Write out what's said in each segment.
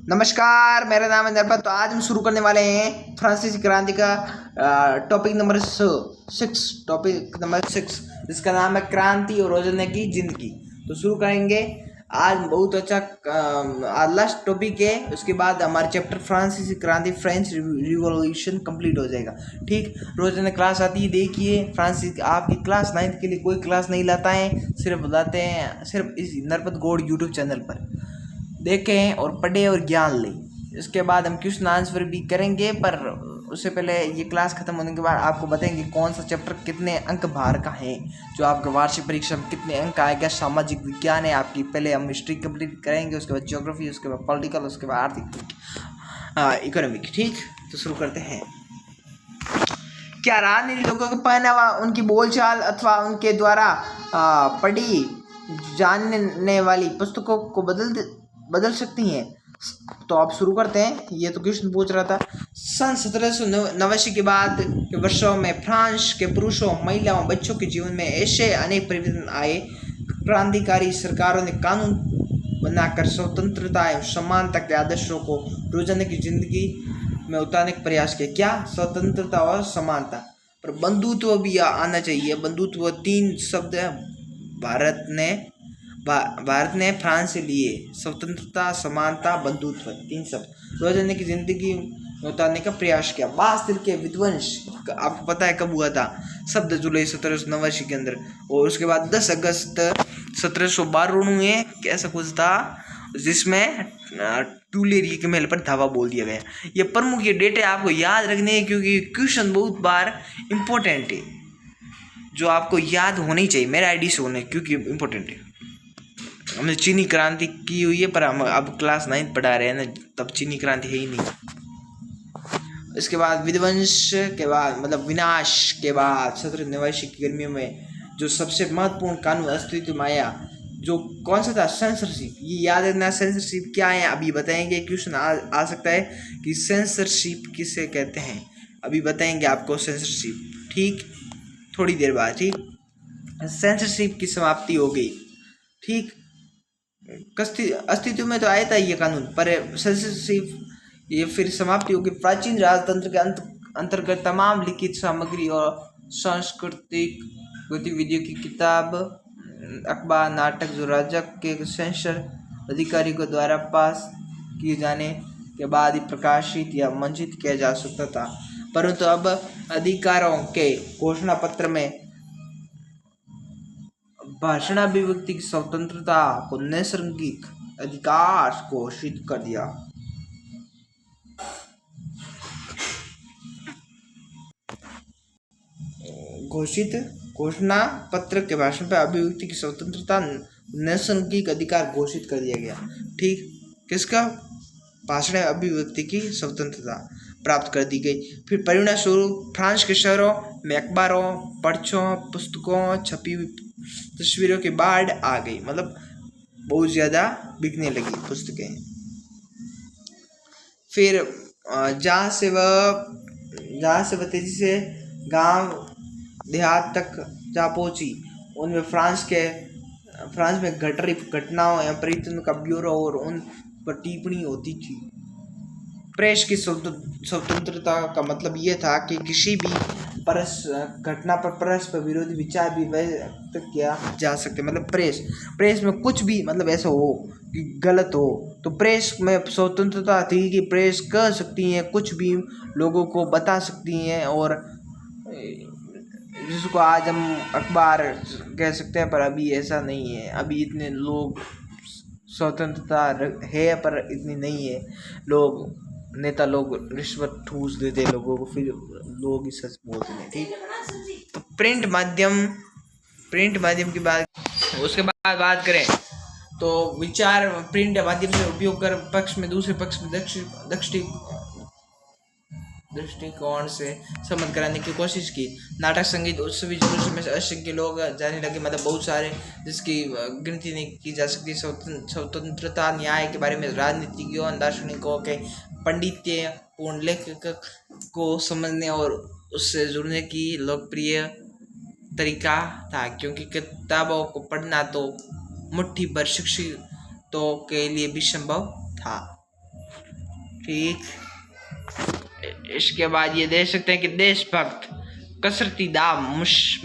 नमस्कार, मेरा नाम है नरपत। तो आज हम शुरू करने वाले हैं फ्रांसीसी क्रांति का टॉपिक नंबर 6, जिसका नाम है क्रांति और रोजाना की जिंदगी। तो शुरू करेंगे। आज बहुत अच्छा आज लास्ट टॉपिक है, उसके बाद हमारे चैप्टर फ्रांसीसी क्रांति फ्रेंच रिवॉल्यूशन कंप्लीट हो जाएगा। ठीक, रोजाना क्लास आती है, देखिए फ्रांसीसी आपकी क्लास 9th के लिए कोई क्लास नहीं लाता है, सिर्फ बताते हैं सिर्फ इस नरपत गौड़ यूट्यूब चैनल पर। देखें और पढ़ें और ज्ञान लें। इसके बाद हम क्वेश्चन आंसर भी करेंगे, पर उससे पहले ये क्लास खत्म होने के बाद आपको बताएंगे कौन सा चैप्टर कितने अंक भार का है, जो आपके वार्षिक परीक्षा में कितने अंक आएगा। सामाजिक विज्ञान है आपकी, पहले हम हिस्ट्री कंप्लीट करेंगे, उसके बाद ज्योग्राफी, उसके बाद पॉलिटिकल, उसके बाद आर्थिक इकोनॉमिक। ठीक, तो शुरू करते हैं। क्या राजनीति लोगों का पहनावा, उनकी बोलचाल अथवा उनके द्वारा पढ़ी जानने वाली पुस्तकों को बदल सकती हैं? तो आप शुरू करते हैं। ये तो क्वेश्चन पूछ रहा था। सन 1789 के बाद के वर्षों में फ्रांस के पुरुषों, महिलाओं, बच्चों के जीवन में ऐसे अनेक परिवर्तन आए। क्रांतिकारी सरकारों ने कानून बनाकर स्वतंत्रता एवं समानता के आदर्शों को रोजाना की जिंदगी में उतारने का प्रयास किया। क्या? स्वतंत्रता और समानता, पर बंधुत्व भी आना चाहिए। बंधुत्व 3 शब्द भारत ने फ्रांस से लिए। स्वतंत्रता, समानता, बंधुत्व, 3 शब्द रोजाना की जिंदगी में उतारने का प्रयास किया। बास्तिल के विध्वंस आपको पता है कब हुआ था? 7 जुलाई 1789 के अंदर, और उसके बाद 10 अगस्त 1792 में कैसा कुछ था, जिसमें टूलेरिये के महल पर धावा बोल दिया गया। ये प्रमुख ये डेट है, आपको याद रखने हैं, क्योंकि क्वेश्चन बहुत बार इम्पोर्टेंट है, जो आपको याद होनी चाहिए। मेरा आईडी से होने, क्योंकि इम्पोर्टेंट है। हमने चीनी क्रांति की हुई है, पर हम अब क्लास 9 पढ़ा रहे हैं ना, तब चीनी क्रांति है ही नहीं। इसके बाद विध्वंस के बाद, मतलब विनाश के बाद 1789 की गर्मियों में जो सबसे महत्वपूर्ण कानून अस्तित्व में आया, जो कौन सा था? सेंसरशिप। ये याद रखना, सेंसरशिप क्या है अभी बताएंगे। क्वेश्चन आ सकता है कि सेंसरशिप किसे कहते हैं, अभी बताएंगे आपको सेंसरशिप। ठीक, थोड़ी देर बाद। ठीक, सेंसरशिप की समाप्ति हो गई। ठीक, अस्तित्व में तो आया था ये कानून, पर सेंसरशिप ये फिर समाप्ति होगी। प्राचीन राजतंत्र के अंतर्गत तमाम लिखित सामग्री और सांस्कृतिक गतिविधियों की किताब, अखबार, नाटक जो राजा के सेंसर अधिकारी को द्वारा पास किए जाने के बाद ही प्रकाशित या मंचित किया जा सकता था, परंतु अब अधिकारों के घोषणा पत्र में भाषण अभिव्यक्ति की स्वतंत्रता को नैसर्गिक अधिकार घोषित कर दिया। घोषणा पत्र के भाषण पर अभिव्यक्ति की स्वतंत्रता नैसर्गिक अधिकार घोषित कर दिया गया। ठीक, किसका? भाषण अभिव्यक्ति की स्वतंत्रता प्राप्त कर दी गई। फिर परिणाम स्वरूप फ्रांस के शहरों में अखबारों, पर्चों, पुस्तकों, छपी हुई तस्वीरों की बाढ़ आ गई। मतलब बहुत ज़्यादा बिकने लगी पुस्तकें। फिर जहाँ से वह तेजी से गांव देहात तक जा पहुंची, उनमें फ्रांस में घट रही घटनाओं या परिवर्तन का ब्यौरा और उन पर टिप्पणी होती थी। प्रेस की स्वतंत्रता का मतलब ये था कि किसी भी घटना पर परस्पर विरोधी विचार भी व्यक्त किया जा सकते। मतलब प्रेस में कुछ भी, मतलब ऐसा हो कि गलत हो, तो प्रेस में स्वतंत्रता थी कि प्रेस कर सकती हैं, कुछ भी लोगों को बता सकती हैं, और जिसको आज हम अखबार कह सकते हैं, पर अभी ऐसा नहीं है। अभी इतने लोग स्वतंत्रता है, पर इतनी नहीं है। नेता लोग रिश्वत ठूस देते हैं लोगों को, फिर लोग ही सच बोलते हैं। ठीक, तो प्रिंट माध्यम की उसके बाद बात करें तो विचार प्रिंट माध्यम से उपयोग कर पक्ष में दूसरे पक्ष में दृष्टिकोण से संबंध कराने की कोशिश की। नाटक, संगीत, उत्सवी जुलूस में असंख्य लोग जाने लगे, मतलब बहुत सारे, जिसकी गिनती नहीं की जा सकती। स्वतंत्रता न्याय के बारे में राजनीतिज्ञों, दार्शनिकों के पंडित्य पूर्ण लेखक को समझने और उससे जुड़ने की लोकप्रिय तरीका था, क्योंकि किताबों को पढ़ना तो मुट्ठी भर शिक्षितों के लिए भी संभव था। ठीक, इसके बाद ये देख सकते हैं कि देशभक्त कसरती दाब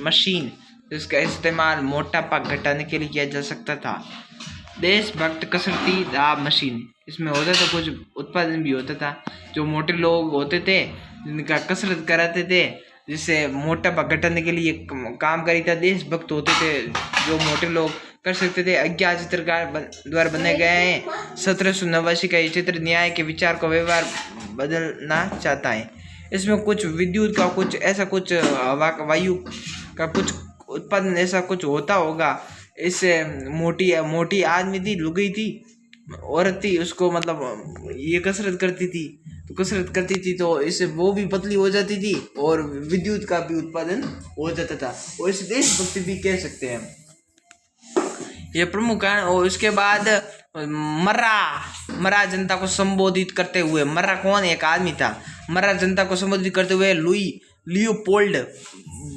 मशीन, जिसका इस्तेमाल मोटापा घटाने के लिए किया जा सकता था। देशभक्त कसरती दाब मशीन, इसमें होता था कुछ उत्पादन भी होता था। जो मोटे लोग होते थे जिनका कसरत कराते थे, जिससे मोटापा घटाने के लिए काम करी था, देशभक्त होते थे जो मोटे लोग कर सकते थे। अज्ञात चित्रकार द्वारा बनाए गए हैं। 1789 का ये चित्र न्याय के विचार को व्यवहार बदलना चाहता है। इसमें कुछ विद्युत का, कुछ ऐसा, कुछ हवा का, वायु का कुछ उत्पादन ऐसा कुछ होता होगा। इससे मोटी आदमी थी, लुगाई थी, औरत थी, उसको मतलब ये कसरत करती थी तो इससे वो भी पतली हो जाती थी और विद्युत का भी उत्पादन हो जाता था, और इसे देशभक्ति भी कह सकते हैं। ये प्रमुख कारण। और उसके बाद मर्रा जनता को संबोधित करते हुए, मर्रा कौन, एक आदमी था, मर्रा जनता को संबोधित करते हुए लियोपोल्ड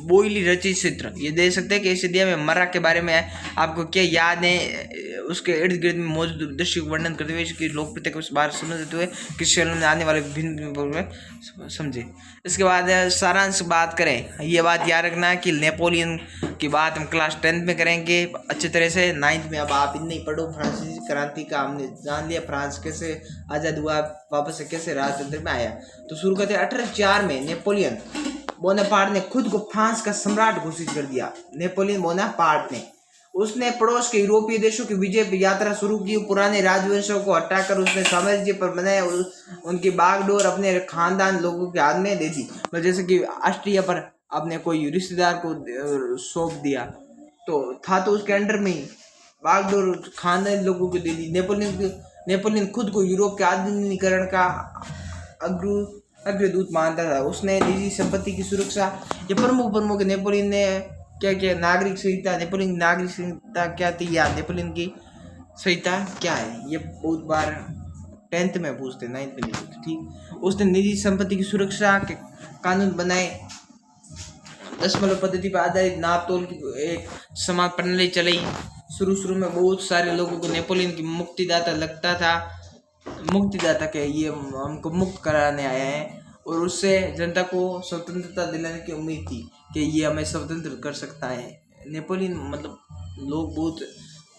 बोयली रचित चित्र, ये देख सकते हैं कि इस दिया में मर्रा के बारे में आपको क्या याद है, उसके इर्द गिर्द में मौजूद दृश्य को वर्णन करते हुए इसकी लोकप्रियता के बारे में समझते हुए किस शैली में आने वाले भिन्न समझे। इसके बाद सारांश बात करें, ये बात याद रखना कि नेपोलियन की बात हम क्लास 10th में करेंगे अच्छी तरह से। 9th में अब आप इतना ही पढ़ो। फ्रांसीसी क्रांति का हमने जान लिया, फ्रांस कैसे आज़ाद हुआ, वापस से कैसे राजतंत्र में आया। तो शुरू करते 1804 में नेपोलियन बोनापार्ट ने खुद को फ्रांस का सम्राट घोषित कर दिया। नेपोलियन बोनापार्ट ने उसने पड़ोस के यूरोपीय देशों की विजय यात्रा शुरू की। पुराने राजवंशों को हटाकर उसने साम्राज्य पर बनाया, उनकी बागडोर अपने खानदान लोगों के हाथ में दे दी। जैसे कि ऑस्ट्रिया पर अपने कोई रिश्तेदार को सौंप दिया, तो था तो उसके अंडर में ही बागडोर खानदान लोगों को दे दी। नेपोलियन खुद को यूरोप के आधुनिकीकरण का अग्रदूत मानता था। उसने निजी संपत्ति की सुरक्षा, ये प्रमुख नेपोलियन ने क्या क्या नागरिक संहिता, नेपोलियन की नागरिक संहिता क्या थी या नेपोलियन की संहिता क्या है, ये बहुत बार 10th में पूछते, 9th में नहीं पूछते। ठीक, उसने निजी संपत्ति की सुरक्षा के कानून बनाए। दशमलव पद्धति पर आधारित नाप तोल की एक समान प्रणाली चलाई। शुरू में बहुत सारे लोगों को नेपोलियन की मुक्तिदाता लगता था, मुक्तिदाता के ये हमको मुक्त कराने आया है, और उससे जनता को स्वतंत्रता दिलाने की उम्मीद थी कि ये हमें स्वतंत्र कर सकता है। नेपोलियन मतलब लोग बहुत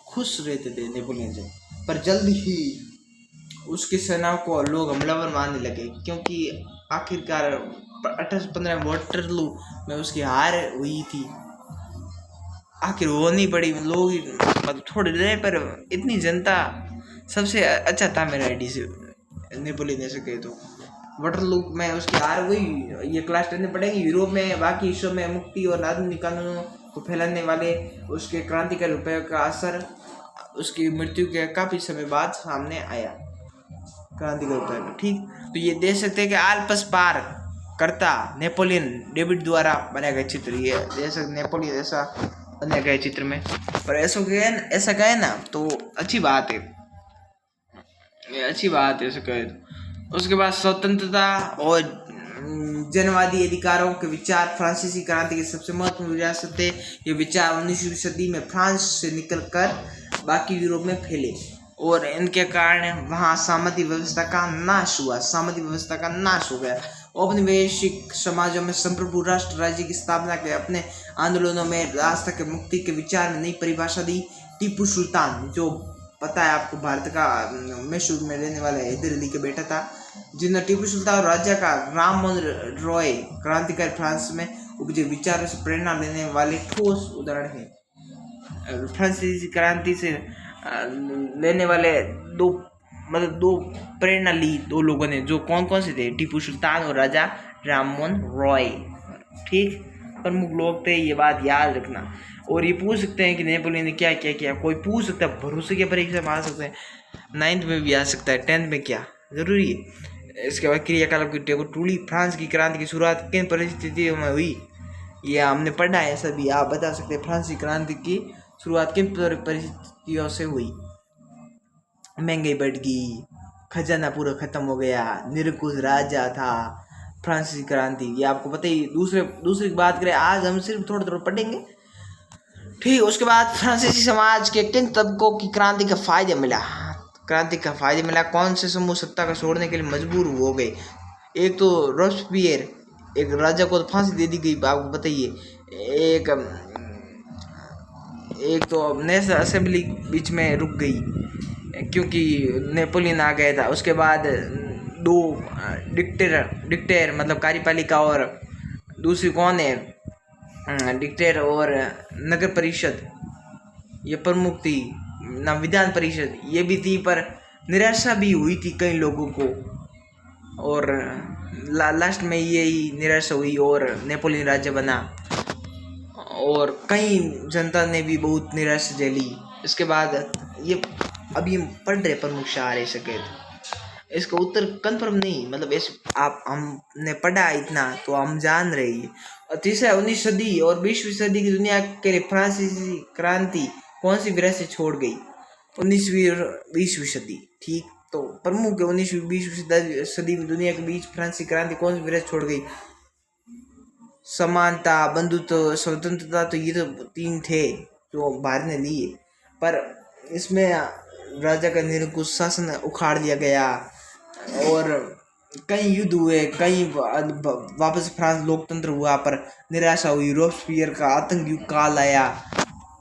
खुश रहते थे नेपोलियन से, पर जल्द ही उसकी सेनाओं को लोग हमलावर मानने लगे, क्योंकि आखिरकार 1815 वाटरलू में उसकी हार हुई थी। आखिर होनी पड़ी, लोग मतलब थोड़े रहे, पर इतनी जनता सबसे अच्छा था मेरा आईडी से नेपोलियन ऐसे कहे तो। वाटरलू में उसकी हार हुई। ये क्लास 10 में पढ़ेंगे। यूरोप में बाकी हिस्सों में मुक्ति और आधुनिक कानूनों को फैलाने वाले उसके क्रांतिकारी रुपये का असर उसकी मृत्यु के काफ़ी समय बाद सामने आया, क्रांतिकारी रुपये का। ठीक, तो ये देख सकते हैं कि आल्प्स पार करता नेपोलियन डेविड द्वारा बनाया गया चित्र, ये जैसे नेपोलियन ऐसा बनाया गया चित्र में। पर ऐसा कहे ना तो अच्छी बात है, ये अच्छी बात है ऐसा कहे तो। उसके बाद स्वतंत्रता और जनवादी अधिकारों के विचार फ्रांसीसी क्रांति की सबसे महत्वपूर्ण विरासत थे। ये विचार 19वीं सदी में फ्रांस से निकलकर बाकी यूरोप में फैले, और इनके कारण वहाँ सामंती व्यवस्था का नाश हो गया। औपनिवेशिक समाजों में संप्रभु राष्ट्र राज्य की स्थापना के अपने आंदोलनों में राष्ट्र के मुक्ति के विचार में नई परिभाषा दी। टीपू सुल्तान, जो पता है आपको, भारत का मैसूर में रहने वाला हैदर अली के बेटा था, जिन्होंने टीपू सुल्तान और राजा का राम मोहन रॉय क्रांतिकारी फ्रांस में उपजे विचारों से प्रेरणा लेने वाले ठोस उदाहरण है। फ्रांसीसी क्रांति से लेने वाले दो प्रेरणा ली दो लोगों ने, जो कौन से थे, टीपू सुल्तान और राजा राम मोहन रॉय। ठीक, प्रमुख लोग थे, ये बात याद रखना। और ये पूछ सकते हैं कि नेपोलियन ने क्या क्या किया, कोई पूछ सकता है, भरोसे की परीक्षा में आ सकते हैं, 9th में भी आ सकता है, 10th में क्या जरूरी है। इसके बाद क्रियाकलाप की टेबल टूली। फ्रांस की क्रांति की शुरुआत किन परिस्थितियों में हुई, ये हमने पढ़ा है, सभी आप बता सकते हैं। फ्रांसीसी क्रांति की शुरुआत किन परिस्थितियों से हुई? महंगाई बढ़ गई, खजाना पूरा खत्म हो गया, निरंकुश राजा था, फ्रांसीसी क्रांति, ये आपको पता ही। दूसरी बात करें, आज हम सिर्फ थोड़ा पढ़ेंगे। ठीक, उसके बाद फ्रांसीसी समाज के किन तबकों की क्रांति का फायदा मिला? क्रांति का फायदा मिला? कौन से समूह सत्ता का छोड़ने के लिए मजबूर हो गए? एक तो रॉबस्पियर, एक राजा को तो फांसी दे दी गई, आपको बताइए। एक तो नेशनल असेंबली बीच में रुक गई क्योंकि नेपोलियन आ गया था। उसके बाद दो डिक्टेटर मतलब कार्यपालिका, और दूसरी कौन है, डिक्टेटर और नगर परिषद, ये प्रमुख थी ना, विधान परिषद ये भी थी। पर निराशा भी हुई थी कई लोगों को, और लास्ट में यही निराशा हुई और नेपोलियन राज्य बना, और कई जनता ने भी बहुत निराशा झेली। इसके बाद ये अभी हम पढ़ रहे प्रमुख शायर सकेत, इसका उत्तर कंफर्म नहीं, मतलब इस आप हमने पढ़ा इतना तो हम जान रहे हैं। और तीसरा 19वीं सदी और 20वीं सदी की दुनिया के लिए फ्रांसीसी क्रांति कौन सी विरासत छोड़ गई? 19वीं और 20वीं सदी, ठीक। तो प्रमुख 19वीं 20वीं सदी में दुनिया के बीच फ्रांसीसी क्रांति कौन सी विरासत छोड़ गई? समानता, बंधुत्व, स्वतंत्रता, तो ये तो तीन थे जो भारत ने लिए। पर इसमें राजा का निरंकुश शासन उखाड़ दिया गया और कई युद्ध हुए, कई वापस फ्रांस लोकतंत्र हुआ, पर निराशा हुई। रॉबस्पियर का आतंक युग काल आया,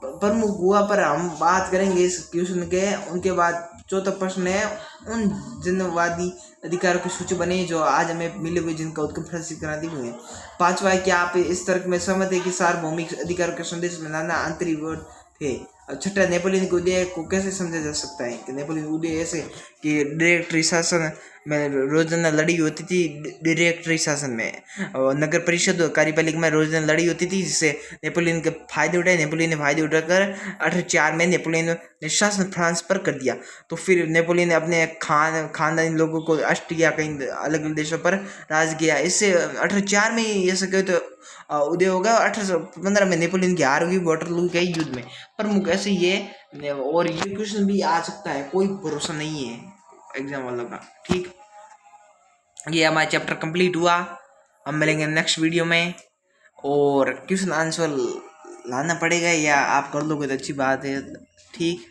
प्रमुख हुआ। पर हम बात करेंगे इस क्वेश्चन के। उनके बाद चौथा प्रश्न है, उन जनवादी अधिकारों की सूची बने जो आज हमें मिले हुए जिनका उत्कर्ष फ्रांसीसी क्रांति हुए। पांचवा है, क्या आप इस तर्क में सहमत है कि सार्वभौमिक अधिकारों के संदेश में नाना अंतर्विरोध थे? छठा, नेपोलियन के उदय को कैसे समझा जा सकता है? कि नेपोलियन उदय ऐसे कि डायरेक्टरी शासन में रोजाना लड़ी होती थी, डायरेक्टरी शासन में, और नगर परिषद और कार्यपालिका में रोजाना लड़ी होती थी, जिससे नेपोलियन के फायदे उठाए। नेपोलियन ने फायदे उठाकर 1804 में नेपोलियन ने शासन फ्रांस पर कर दिया। तो फिर नेपोलियन ने अपने खानदानी लोगों को ऑस्ट्रिया कई अलग अलग देशों पर राज किया। इससे 1804 में ऐसा कहे तो उदय होगा। 1815 में नेपोलियन की हार हुई वाटरलू के युद्ध में। प्रमुख ऐसे ये, और ये क्वेश्चन भी आ सकता है, कोई भरोसा नहीं है एग्जाम वालों का, ठीक। ये हमारा चैप्टर कंप्लीट हुआ। हम मिलेंगे नेक्स्ट वीडियो में, और क्वेश्चन आंसर लाना पड़ेगा या आप कर लोगे तो अच्छी बात है, ठीक।